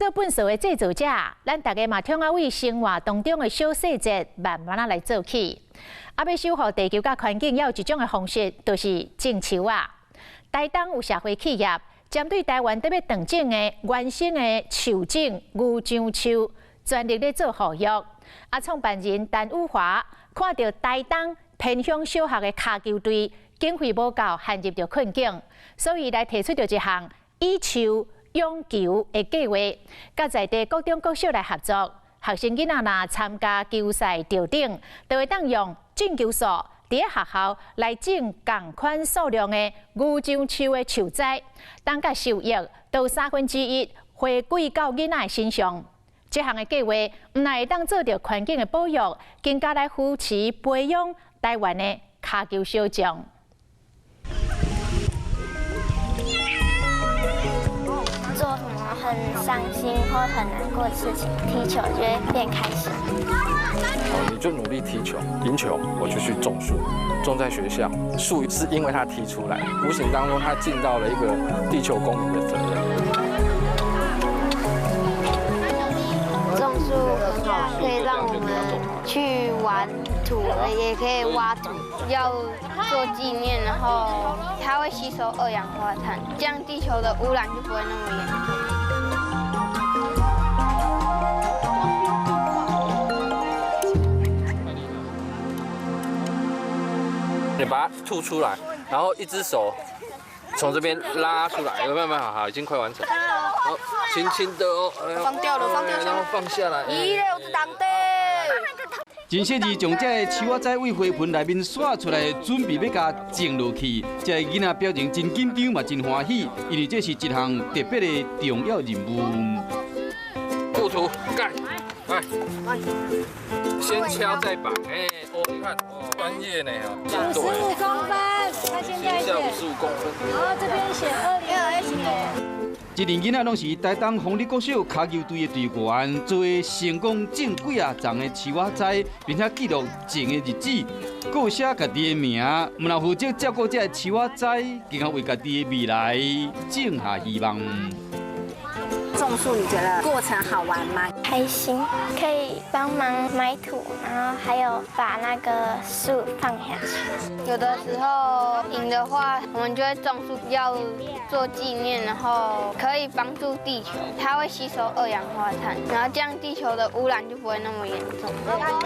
各本书的制作者，咱大家嘛听啊为生活当中的小细节，慢慢啊来做起。要守护地球甲环境，要有一种的方式，就是种树啊。台东有社会企业针对台湾特别长种的原生的树种牛樟树，全力咧做护育。创办人陈武华看到台东偏乡小学的骹球队经费无够，陷入着困境，所以来提出着一项以树养球的计划，甲在地各中各小来合作。学生囡仔若参加球赛调整，就会当用种球数伫咧学校来种同款数量的牛樟树的树栽，当甲收益都1/3回归到囡仔的身上。这项的计划唔但会当做着环境的保育，更加来扶持培养台湾的骹球小将。做什么很伤心或很难过的事情，踢球就会变开心。你就努力踢球，赢球，我就去种树，种在学校。树是因为他踢出来，无形当中他尽到了一个地球公民的责任。种树很好，可以让我们去玩土，也可以挖土，要做纪念，然后它会吸收2氧化碳，这样地球的污染就不会那么严重。你把它吐出来，然后一只手从这边拉出来，有没有？好，已经快完成。好，轻轻的哦，放掉了，放掉了，然后放下来。咦，有一当地。真小二将这个树仔栽为花盆内面刷出来，准备要甲种落去。这囡仔表情真紧张嘛，真欢喜，因为这是一项特别的重要任务。布土盖，来，先敲再绑，哦，你看，专业呢55公分，他现在写55公分，然后这边写2021。这年囡仔拢是台东丰利国小骹球队的队员，做成功种几啊丛的树仔栽，并且记录种的日子，还有写家己的名。唔但负责照顾这树仔栽，更加为家己的未来种下希望。种树你觉得过程好玩吗？开心，可以帮忙埋土，然后还有把那个树放下去。有的时候赢的话，我们就会种树，要做纪念，然后可以帮助地球，它会吸收2氧化碳，然后这样地球的污染就不会那么严重。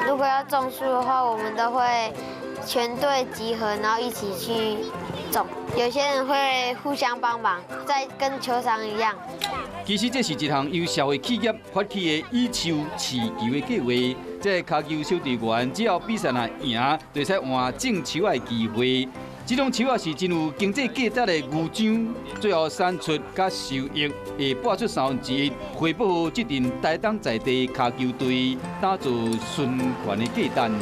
如果要种树的话，我们都会全队集合，然后一起去种。有些人会互相帮忙，跟球场一样。其实这是一项由社会企业发起的以树饲球的计划。这骹球小队员只要比赛若赢，就会使换种树的机会。这种树啊是真有经济价值的牛樟，最后产出甲收益会拨出1/3，回报这阵台东在地骹球队，打造循环的价值。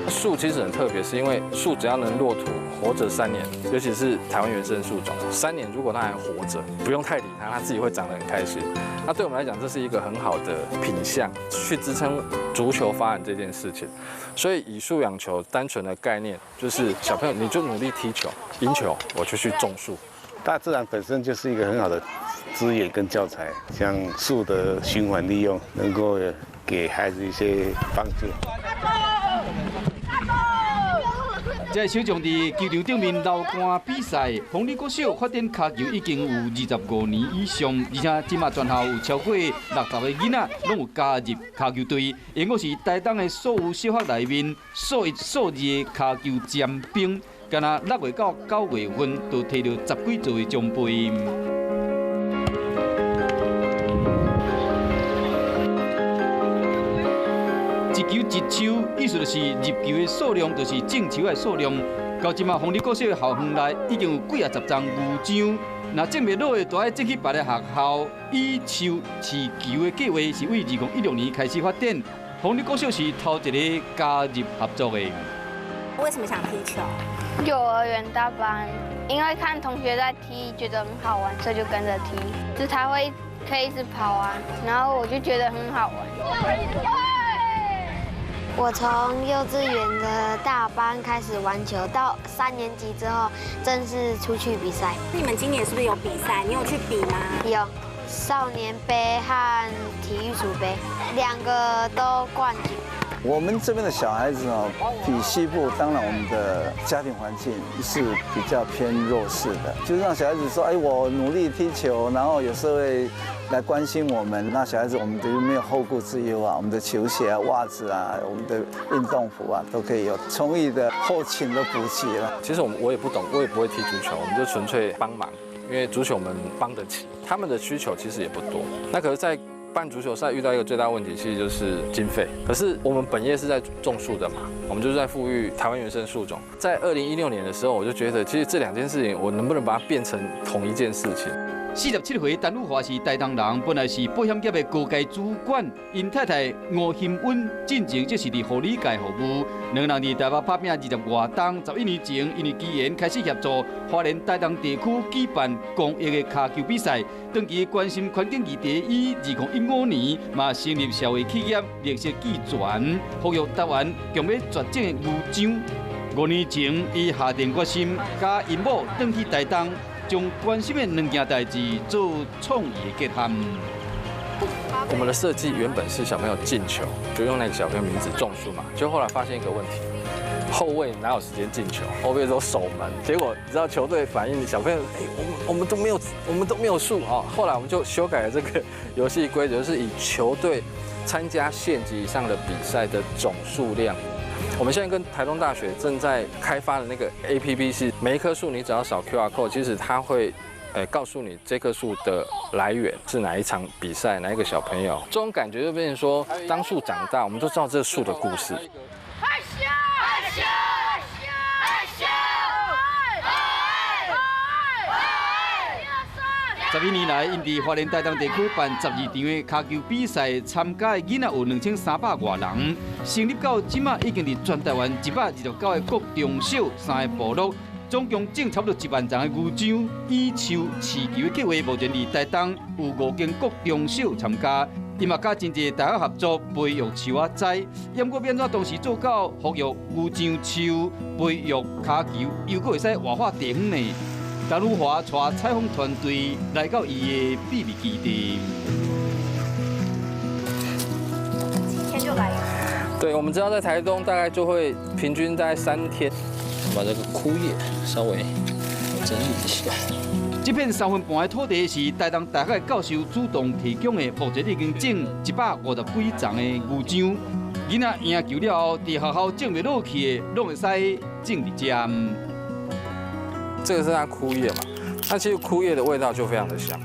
树其实很特别，是因为树只要能落土，活着3年，尤其是台湾原生树种，3年如果它还活着，不用太理它，它自己会长得很开心。那对我们来讲，这是一个很好的品相，去支撑足球发展这件事情。所以以树养球，单纯的概念就是小朋友你就努力踢球，赢球我就去种树。大自然本身就是一个很好的资源跟教材，像树的循环利用，能够给孩子一些帮助。这小将伫球场顶面流汗比赛，丰利国小发展骹球已经有25年以上，而且今嘛全校有超过60个囡仔拢有加入骹球队，因我是台东的所有小学内面数1数2的骹球尖兵，敢若6月到9月份都摕到10几座的奖杯。一球一树，意思就是入球的数量，就是种树的数量。到今嘛，丰利国小的校园内已经有几啊10丛牛樟，若种袂落的，就要再去别个学校以树饲球的计划，是为2016年开始发展。丰利国小是头一个加入合作的。为什么想踢球？幼儿园大班，因为看同学在踢，觉得很好玩，所以就跟着踢。就是他可以一直跑啊，然后我就觉得很好玩。我从幼稚园的大班开始玩球，到3年级之后正式出去比赛。你们今年是不是有比赛？你有去比吗？有。少年杯和体育组杯，2个都冠军。我们这边的小孩子哦，比西部当然我们的家庭环境是比较偏弱势的，就是让小孩子说，哎，我努力踢球，然后有社会来关心我们。那小孩子我们就没有后顾之忧啊，我们的球鞋啊、袜子啊、我们的运动服啊，都可以有充裕的后勤的补给了。其实我也不懂，我也不会踢足球，我们就纯粹帮忙，因为足球我们帮得起，他们的需求其实也不多。那可是，在办足球赛遇到一个最大问题，其实就是经费。可是我们本业是在种树的嘛，我们就是在富裕台湾原生树种。在2016年的时候，我就觉得，其实这2件事情，我能不能把它变成同一件事情？47岁陈汝华是台东人，本来是保险业的高阶主管，因太太吴欣温进前则是伫护理界服务。2人伫台北打拼20多冬，11年前因为机缘开始协助花莲台东地区举办公益的卡球比赛。长期关心环境议题，以2015年嘛成立社会企业绿色技泉，呼吁台湾强要绝种的牛樟。5年前，伊下定决心，甲因某转去台东。将关心的2件代志做创意的结合。我们的设计原本是小朋友进球，就用那个小朋友名字种树嘛。就后来发现一个问题，后卫哪有时间进球？后卫都守门。结果你知道球队反应，小朋友，我们都没有树啊。后来我们就修改了这个游戏规则，就是以球队参加县级以上的比赛的总数量。我们现在跟台东大学正在开发的那个 APP 是每一棵树你只要扫 QR code， 其实它会告诉你这棵树的来源是哪一场比赛，哪一个小朋友。这种感觉就变成说，当树长大，我们都知道这树的故事。11年来，因伫花莲台东地区办12场的卡球比赛，参加的囡仔有2300多人。成立到即马，已经伫全台湾129个国中小3个部落，总共种差不多1万丛的牛樟、以树饲球的计划。目前伫台东有5间国中小参加，伊嘛甲真侪大学合作培育树仔栽。不过变怎同时做到保育牛樟树、培育卡球，又阁会使活化地方呢？陈汝华带采访团队来到伊的秘密基地。今天就来。对，我们知道在台东大概就会平均大概3天，把这个枯叶稍微整理一下。这片3分半的土地是台东大学教授主动提供的，目前已经种150几丛的牛樟。囡仔赢球了后，伫学校种袂落去的，拢会使种伫遮。这个是它枯叶嘛，那其实枯叶的味道就非常的香。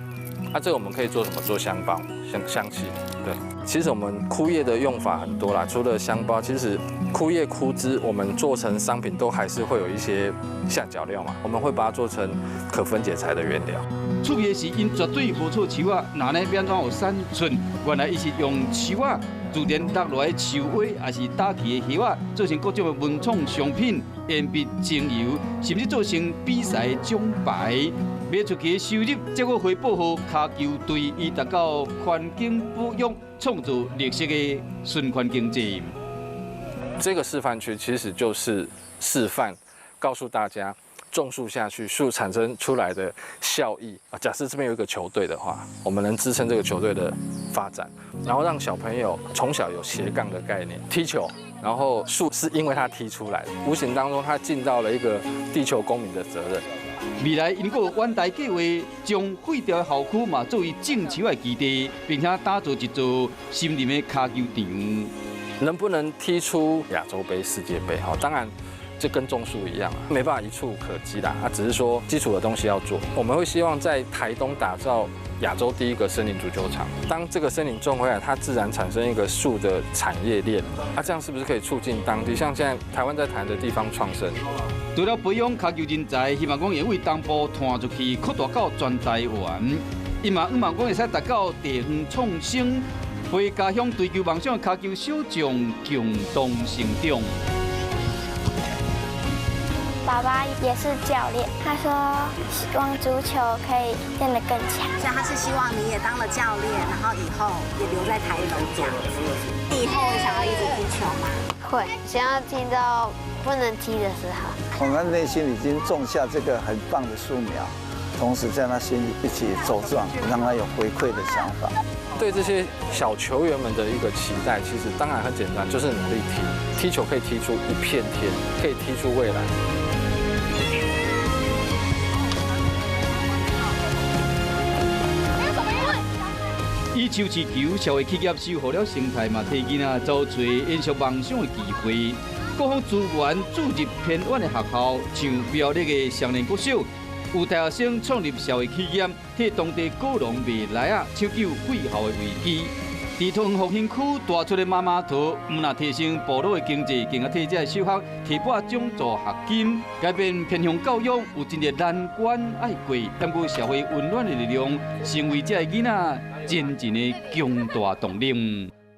那这个我们可以做什么？做香包、香气。对，其实我们枯叶的用法很多啦，除了香包，其实枯叶、枯枝我们做成商品都还是会有一些下脚料嘛，我们会把它做成可分解材的原料。趣味的是，因绝对无错树仔，哪呢变怎有产出？原来伊是用树仔自然落来的树花，也是打起的叶仔，做成各种的文创商品、鉛筆、精油，甚至做成比赛的奖牌。卖出去的收入，再个回报予卡球队，以达到环境保育、创造绿色的循环经济。这个示范区其实就是示范，告诉大家种树下去，树产生出来的效益啊。假设这边有一个球队的话，我们能支撑这个球队的发展，然后让小朋友从小有斜杠的概念，踢球。然后树是因为他踢出来的，无形当中他尽到了一个地球公民的责任。未来因有远大计划，将废掉的校区嘛作为种树的基地，并且打造一座森林的卡球场。能不能踢出亚洲杯、世界杯？好，当然这跟种树一样啊，没办法一触可及啦。只是说基础的东西要做。我们会希望在台东打造亚洲第一个森林足球场。当这个森林种回来，它自然产生一个树的产业链。这样是不是可以促进当地？像现在台湾在谈的地方创生。除了培养卡球人才，希望讲会为东部传出去，扩大到全台湾。伊嘛希望讲会使达到地方创新，为家乡追求梦想的卡球小将共同成长。爸爸也是教练，他说希望足球可以变得更强。所以他是希望你也当了教练，然后以后也留在台东这样。你以后会想要一直踢球吗？会，想要踢到不能踢的时候。我们内心已经种下这个很棒的树苗，同时在他心里一起茁壮，让他有回馈的想法。对这些小球员们的一个期待，其实当然很简单，就是努力踢球可以踢出一片天，可以踢出未来。以球持球，社会企业守护了生态嘛，替囡仔找找延续梦想的机会。各方资源注入偏远的学校，像苗栗的双连国小，有大学生创立社会企业，替当地果农未来抢救季后的危机。在桃园复兴区大出的妈妈头，唔但提升部落的经济，更加替这小学提拨奖助学金，改变偏乡教育有真个难关爱过，但过社会温暖的力量，成为这囡仔真正的强大动力。